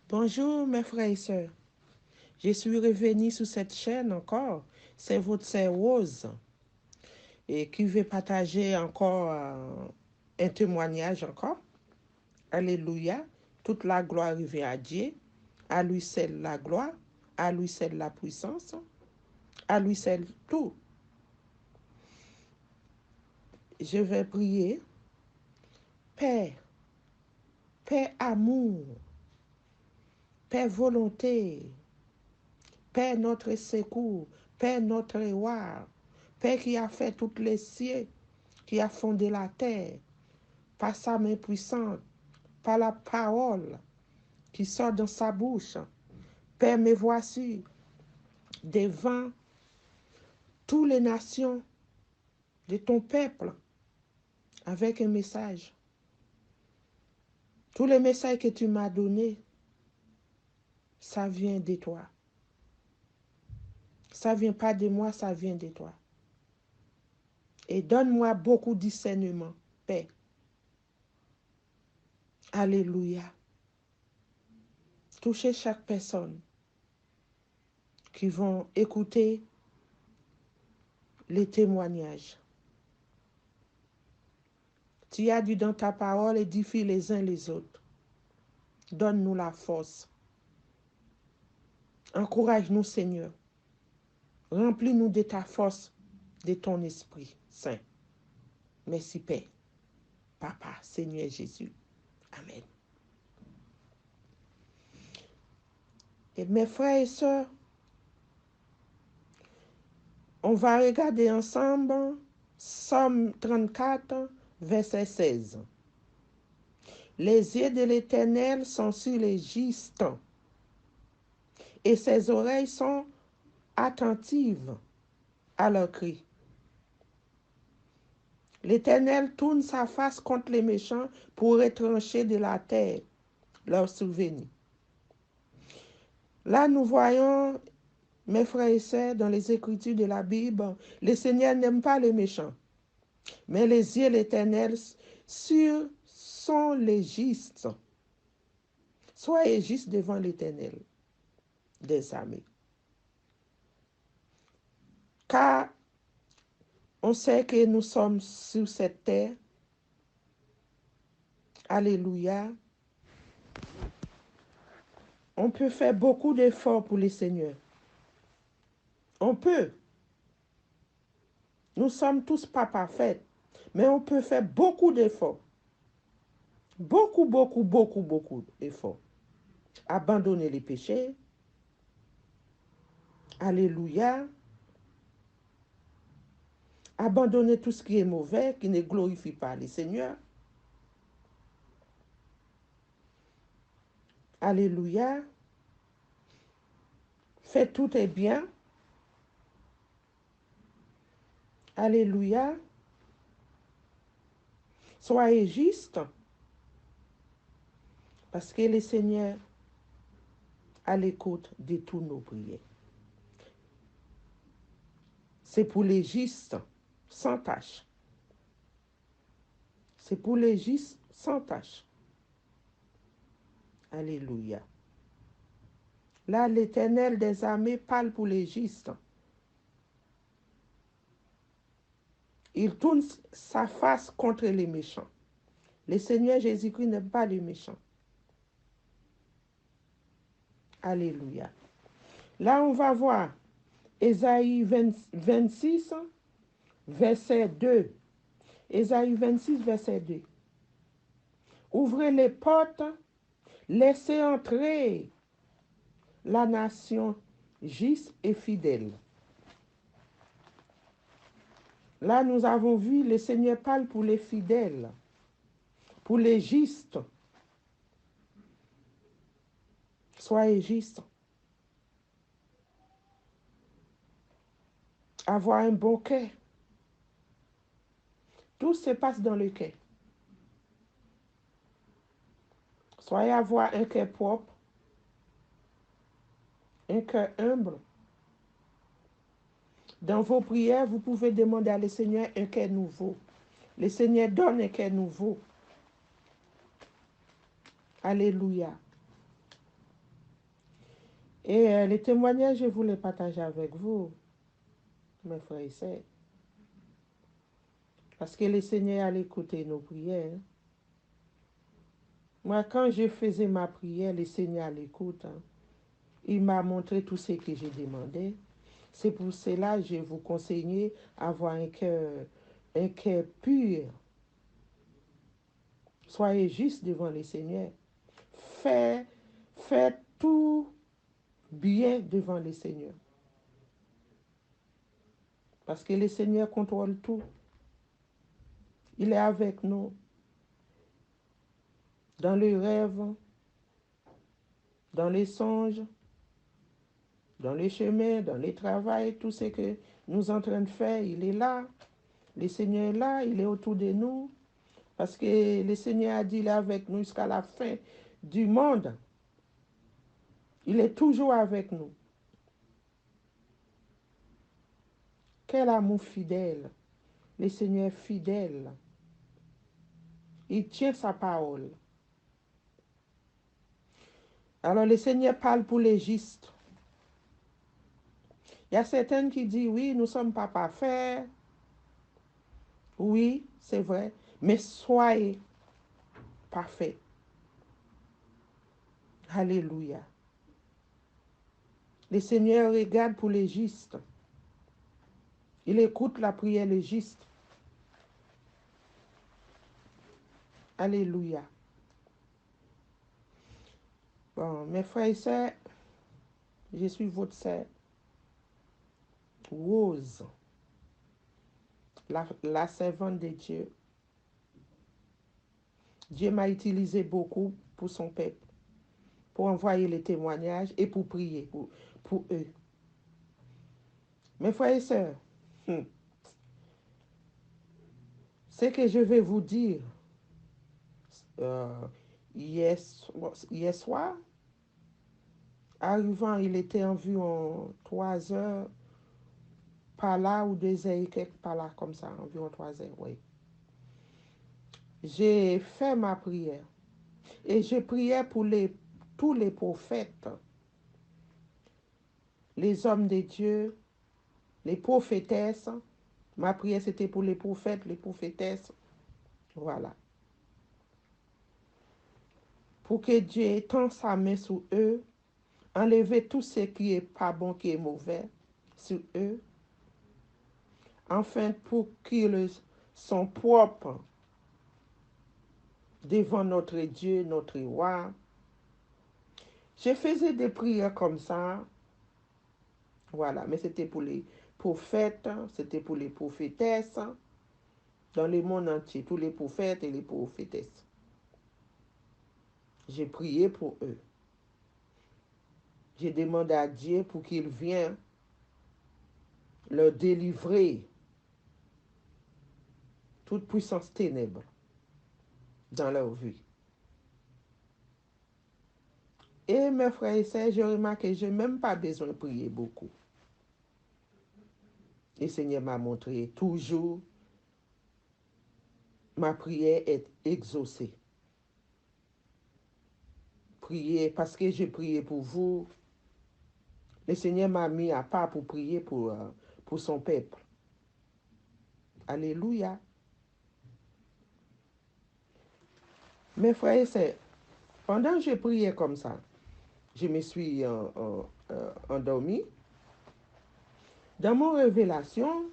Bonjour mes frères et sœurs. Je suis revenu sur cette chaîne encore. C'est votre sœur Rose et qui veut partager encore un témoignage encore. Alléluia. Toute la gloire revient à Dieu. À lui seul la gloire. À lui seul la puissance. À lui seul tout. Je vais prier. Père, Père amour, Père volonté, Père notre secours, Père notre roi, Père qui a fait toutes les cieux, qui a fondé la terre, par sa main puissante, par la parole qui sort de sa bouche. Père, me voici devant toutes les nations de ton peuple avec un message. Tous les messages que tu m'as donnés, ça vient de toi. Ça vient pas de moi, ça vient de toi. Et donne-moi beaucoup de discernement, Père. Alléluia. Touchez chaque personne qui vont écouter les témoignages. Tu as dit dans ta parole, édifie les uns les autres. Donne-nous la force. Encourage-nous, Seigneur. Remplis-nous de ta force, de ton Esprit Saint. Merci, Père. Papa, Seigneur Jésus. Amen. Et mes frères et sœurs, on va regarder ensemble Somme 34, verset 16. Les yeux de l'Éternel sont sur les justes et ses oreilles sont attentives à leurs cris. L'Éternel tourne sa face contre les méchants pour retrancher de la terre leurs souvenirs. Là, nous voyons, mes frères et sœurs, dans les Écritures de la Bible, le Seigneur n'aime pas les méchants, mais les yeux de l'Éternel sont les justes. Soyez justes devant l'Éternel des armées. Car on sait que nous sommes sur cette terre. Alléluia. On peut faire beaucoup d'efforts pour le Seigneur. On peut. Nous sommes tous pas parfaits, mais on peut faire beaucoup d'efforts. Beaucoup d'efforts. Abandonner les péchés. Alléluia. Abandonner tout ce qui est mauvais, qui ne glorifie pas le Seigneur. Alléluia. Faites tout est bien. Alléluia. Soyez justes. Parce que le Seigneur à l'écoute de tous nos prières. C'est pour les justes sans tâche. C'est pour les justes sans tâche. Alléluia. Là, l'Éternel des armées parle pour les justes. Il tourne sa face contre les méchants. Le Seigneur Jésus-Christ n'aime pas les méchants. Alléluia. Là, on va voir Ésaïe 26, verset 2. Ésaïe 26, verset 2. Ouvrez les portes, laissez entrer la nation juste et fidèle. Là, nous avons vu, le Seigneur parle pour les fidèles, pour les justes. Soyez justes. Avoir un bon cœur. Tout se passe dans le cœur. Soyez avoir un cœur propre, un cœur humble. Dans vos prières, vous pouvez demander à le Seigneur un cœur nouveau. Le Seigneur donne un cœur nouveau. Alléluia. Et les témoignages, je voulais partager avec vous, mes frères et sœurs. Parce que le Seigneur a écouté nos prières. Moi, quand je faisais ma prière, le Seigneur l'écoute. Hein. Il m'a montré tout ce que j'ai demandé. C'est pour cela que je vous conseille d'avoir un cœur pur. Soyez juste devant le Seigneur. Faites tout bien devant le Seigneur. Parce que le Seigneur contrôle tout. Il est avec nous. Dans les rêves, dans les songes, dans les chemins, dans les travaux, tout ce que nous sommes en train de faire, il est là. Le Seigneur est là, il est autour de nous. Parce que le Seigneur a dit, il est avec nous jusqu'à la fin du monde. Il est toujours avec nous. Quel amour fidèle. Le Seigneur est fidèle. Il tient sa parole. Alors le Seigneur parle pour les justes. Il y a certains qui disent, oui, nous ne sommes pas parfaits. Oui, c'est vrai. Mais soyez parfaits. Alléluia. Le Seigneur regarde pour les justes. Il écoute la prière des justes. Alléluia. Bon, mes frères et sœurs, je suis votre sœur, Rose, la servante de Dieu. Dieu m'a utilisé beaucoup pour son peuple, pour envoyer les témoignages et pour prier pour eux. Mes frères et sœurs, ce que je vais vous dire, hier soir, arrivant, il était environ 3 heures, par là, ou 2 heures et quelques, par là, comme ça, environ 3 heures, oui. J'ai fait ma prière et je priais pour tous les prophètes, les hommes de Dieu, les prophétesses. Ma prière, c'était pour les prophètes, les prophétesses. Voilà. Pour que Dieu étende sa main sur eux, enlever tout ce qui est pas bon, qui est mauvais sur eux, enfin pour qu'ils sont propres devant notre Dieu, notre roi. Je faisais des prières comme ça. Voilà, mais c'était pour les prophètes, c'était pour les prophétesses, dans le monde entier, tous les prophètes et les prophétesses. J'ai prié pour eux. J'ai demandé à Dieu pour qu'il vienne leur délivrer toute puissance ténèbre dans leur vie. Et mes frères et sœurs, j'ai remarqué que je n'ai même pas besoin de prier beaucoup. Le Seigneur m'a montré toujours ma prière est exaucée. Prier, parce que j'ai prié pour vous, le Seigneur m'a mis à part pour prier pour son peuple. Alléluia. Mes frères et sœurs, pendant que je priais comme ça, je me suis endormi. Dans mon révélation,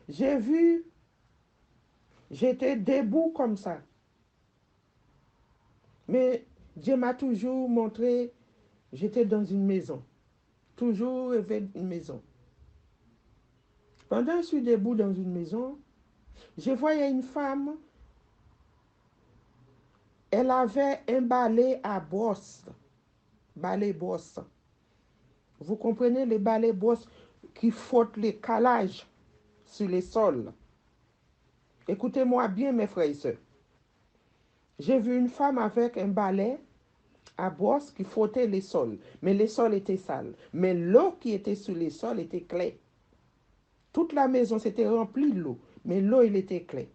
j'ai vu, j'étais debout comme ça. Mais Dieu m'a toujours montré, j'étais dans une maison. Toujours rêvé une maison. Pendant que je suis debout dans une maison, je voyais une femme. Elle avait un balai à brosse. Balai brosse. Vous comprenez les balais brosses qui frottent les calages sur les sols. Écoutez-moi bien, mes frères et sœurs. J'ai vu une femme avec un balai à brosse qui frottait les sols. Mais les sols étaient sales. Mais l'eau qui était sur les sols était claire. Toute la maison s'était remplie d'eau. Mais l'eau, il était clair.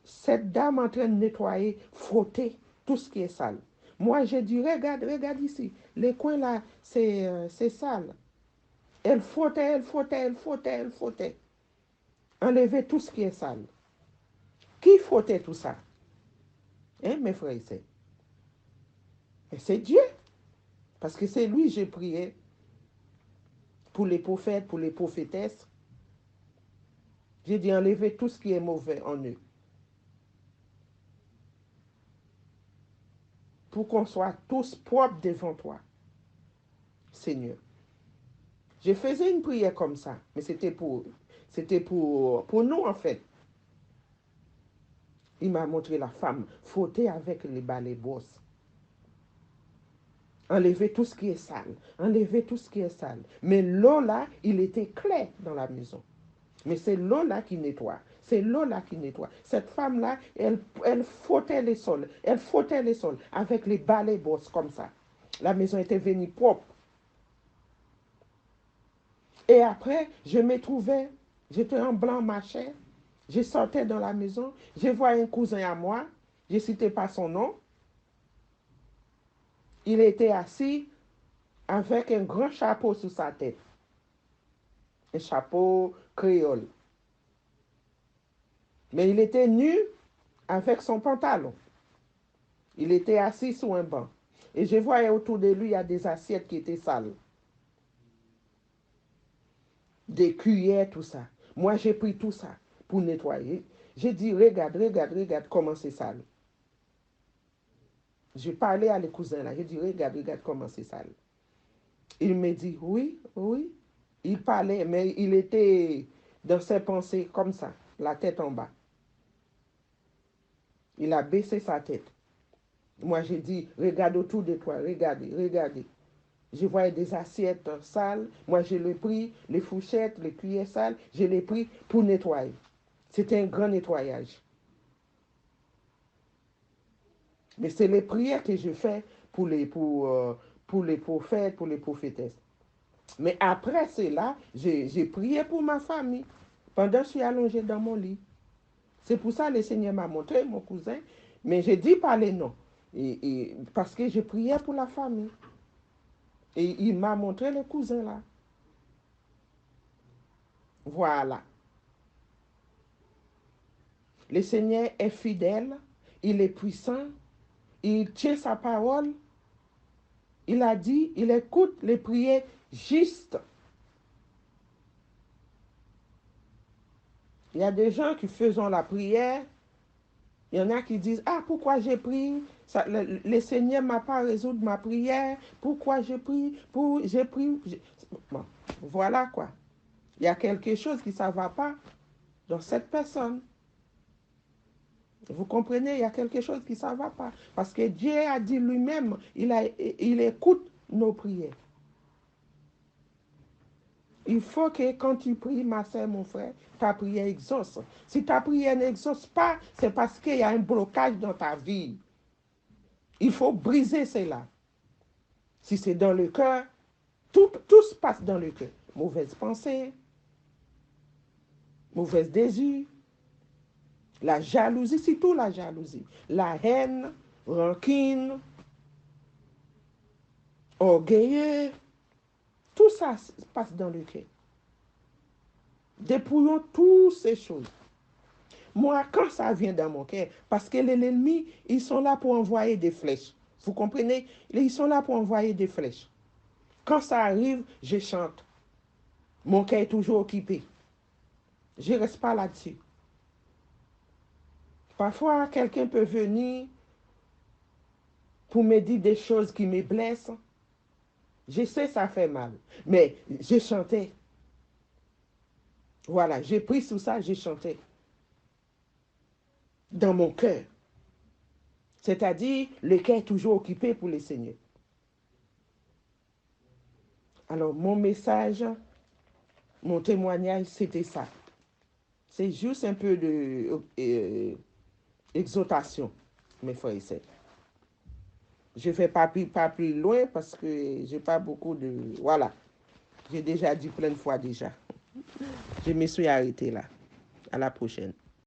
Cette dame en train de nettoyer, frotter tout ce qui est sale. Moi, j'ai dit, regarde ici. les coins là, c'est sale. Elle frottait, elle frottait, elle frottait, elle frottait. Enlever tout ce qui est sale. Qui frottait tout ça? Hein, mes frères et sœurs? Et c'est Dieu. Parce que c'est lui, j'ai prié pour les prophètes, pour les prophétesses. J'ai dit enlever tout ce qui est mauvais en eux. Pour qu'on soit tous propres devant toi, Seigneur. Je faisais une prière comme ça, mais c'était pour nous en fait. Il m'a montré la femme frotter avec les balais brosses. Enlever tout ce qui est sale. Enlever tout ce qui est sale. Mais l'eau là, il était clair dans la maison. Mais c'est l'eau là qui nettoie. C'est l'eau là qui nettoie. Cette femme-là, elle frottait les sols. Elle frottait les sols avec les balais brosses comme ça. La maison était venue propre. Et après, je me trouvais, j'étais en blanc ma chair. Je sortais dans la maison. Je voyais un cousin à moi. Je ne citais pas son nom. Il était assis avec un grand chapeau sur sa tête. Un chapeau créole. Mais il était nu avec son pantalon. Il était assis sur un banc. Et je voyais autour de lui, il y a des assiettes qui étaient sales. Des cuillères, tout ça. Moi, j'ai pris tout ça pour nettoyer. J'ai dit, regarde, regarde, regarde comment c'est sale. J'ai parlé à les cousins là. J'ai dit, regarde, regarde comment c'est sale. Il me dit, oui, oui. Il parlait, mais il était dans ses pensées comme ça, la tête en bas. Il a baissé sa tête. Moi, j'ai dit, regarde autour de toi, regardez, regardez. Je voyais des assiettes sales. Moi, je l'ai pris, les fourchettes, les cuillères sales, je l'ai pris pour nettoyer. C'était un grand nettoyage. Mais c'est les prières que je fais pour les prophètes, pour les prophétesses. Mais après cela, j'ai prié pour ma famille pendant que je suis allongée dans mon lit. C'est pour ça que le Seigneur m'a montré mon cousin. Mais j'ai dit pas les noms. Parce que je priais pour la famille. Et il m'a montré le cousin là. Voilà. Le Seigneur est fidèle. Il est puissant. Il tient sa parole. Il a dit, il écoute les prières justes. Il y a des gens qui font la prière. Il y en a qui disent, ah, pourquoi j'ai prié? Le Seigneur ne m'a pas résolu ma prière. Pourquoi j'ai prié? J'ai prié. Bon, voilà quoi. Il y a quelque chose qui ne va pas dans cette personne. Vous comprenez, il y a quelque chose qui ne va pas. Parce que Dieu a dit lui-même, il écoute nos prières. Il faut que quand tu pries, ma soeur, mon frère, ta prière exauce. Si ta prière n'exauce pas, c'est parce qu'il y a un blocage dans ta vie. Il faut briser cela. Si c'est dans le cœur, tout se passe dans le cœur. Mauvaise pensée, mauvais désir, la jalousie, c'est tout la jalousie. La haine, rancune, orgueilleux, tout ça se passe dans le cœur. Dépouillons toutes ces choses. Moi, quand ça vient dans mon cœur, parce que l'ennemi, ils sont là pour envoyer des flèches. Vous comprenez? Ils sont là pour envoyer des flèches. Quand ça arrive, je chante. Mon cœur est toujours occupé. Je ne reste pas là-dessus. Parfois, quelqu'un peut venir pour me dire des choses qui me blessent. Je sais, ça fait mal. Mais j'ai chanté. Voilà, j'ai pris sur ça, j'ai chanté. Dans mon cœur. C'est-à-dire, le cœur est toujours occupé pour le Seigneur. Alors, mon message, mon témoignage, c'était ça. C'est juste un peu de exhortation, mes frères et sœurs. Je ne vais pas plus loin parce que je n'ai pas beaucoup de... Voilà. J'ai déjà dit plein de fois déjà. Je me suis arrêté là. À la prochaine.